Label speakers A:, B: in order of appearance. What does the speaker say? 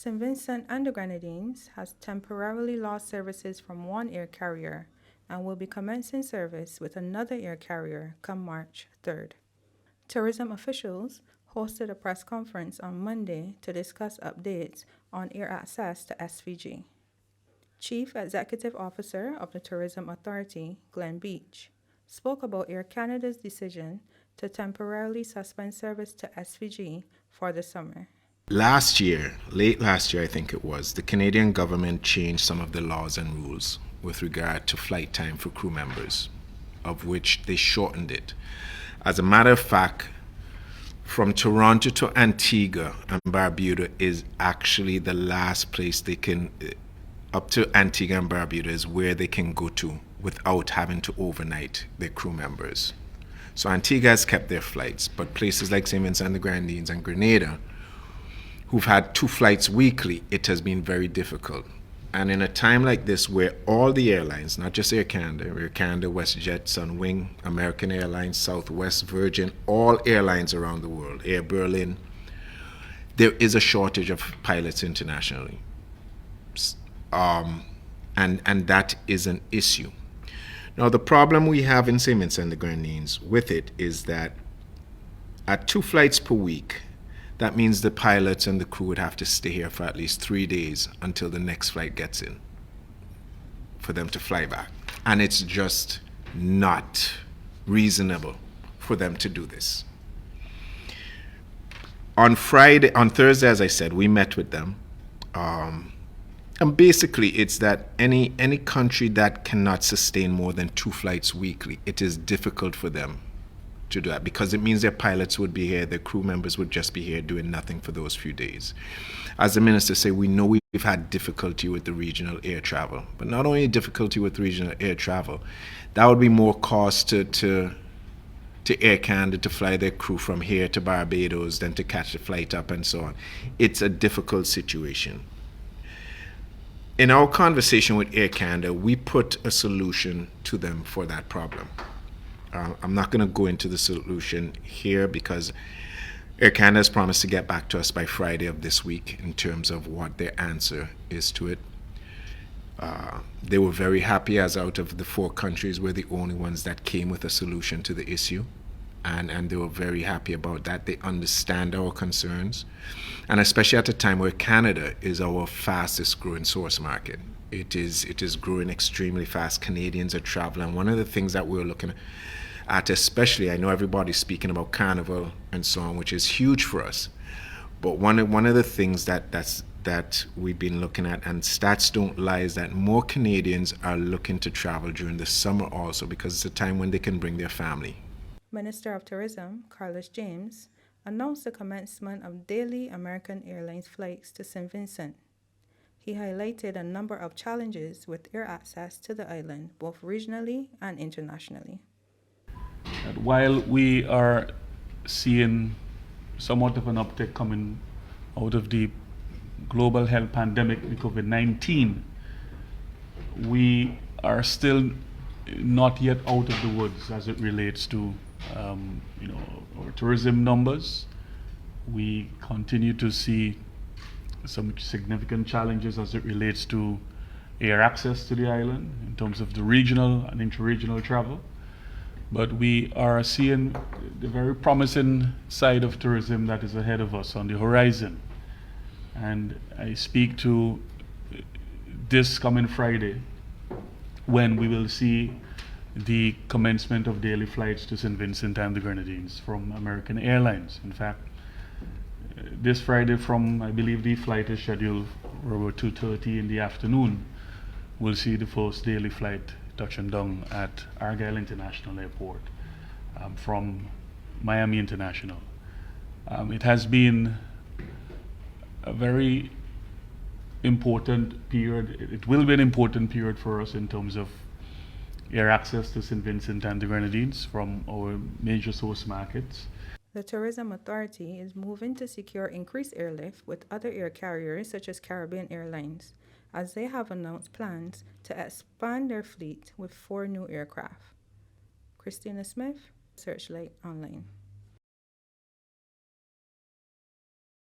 A: St. Vincent and the Grenadines has temporarily lost services from one air carrier and will be commencing service with another air carrier come March 3rd. Tourism officials hosted a press conference on Monday to discuss updates on air access to SVG. Chief Executive Officer of the Tourism Authority, Glenn Beach, spoke about Air Canada's decision to temporarily suspend service to SVG for the summer.
B: Late last year I think it was, the Canadian government changed some of the laws and rules with regard to flight time for crew members, of which they shortened it. As a matter of fact, from Toronto to Antigua and Barbuda is actually the last place they can, up to Antigua and Barbuda is where they can go to without having to overnight their crew members. So Antigua has kept their flights, but places like St. Vincent and the Grenadines and Grenada, who've had 2 flights weekly, it has been very difficult. And in a time like this where all the airlines, not just Air Canada, WestJet, Sunwing, American Airlines, Southwest, Virgin, all airlines around the world, Air Berlin, there is a shortage of pilots internationally. And that is an issue. Now, the problem we have in St. Vincent and the Grenadines with it is that at 2 flights per week, that means the pilots and the crew would have to stay here for at least 3 days until the next flight gets in for them to fly back. And it's just not reasonable for them to do this. On Thursday, as I said, we met with them. And basically, it's that any country that cannot sustain more than 2 flights weekly, it is difficult for them to do that because it means their pilots would be here, their crew members would just be here doing nothing for those few days. As the minister said, we know we've had difficulty with the regional air travel, but not only difficulty with regional air travel, that would be more cost to Air Canada to fly their crew from here to Barbados than to catch the flight up and so on. It's a difficult situation. In our conversation with Air Canada, we put a solution to them for that problem. I'm not going to go into the solution here because Air Canada has promised to get back to us by Friday of this week in terms of what their answer is to it. They were very happy, as out of the 4 countries, we're the only ones that came with a solution to the issue. And they were very happy about that. They understand our concerns. And especially at a time where Canada is our fastest growing source market. It is growing extremely fast. Canadians are traveling. One of the things that we're looking at, especially, I know everybody's speaking about Carnival and so on, which is huge for us. But one of the things that we've been looking at, and stats don't lie, is that more Canadians are looking to travel during the summer also because it's a time when they can bring their family.
A: Minister of Tourism, Carlos James, announced the commencement of daily American Airlines flights to St. Vincent. He highlighted a number of challenges with air access to the island, both regionally and internationally.
C: While we are seeing somewhat of an uptick coming out of the global health pandemic, the COVID-19, we are still not yet out of the woods as it relates to our tourism numbers. We continue to see some significant challenges as it relates to air access to the island in terms of the regional and interregional travel. But we are seeing the very promising side of tourism that is ahead of us on the horizon. And I speak to this coming Friday when we will see the commencement of daily flights to St. Vincent and the Grenadines from American Airlines. In fact, this Friday from, I believe the flight is scheduled for about 2:30 in the afternoon, we'll see the first daily flight touching down at Argyle International Airport from Miami International. It has been a very important period. It will be an important period for us in terms of air access to St. Vincent and the Grenadines from our major source markets.
A: The Tourism Authority is moving to secure increased airlift with other air carriers such as Caribbean Airlines, as they have announced plans to expand their fleet with 4 new aircraft. Christina Smith, Searchlight Online.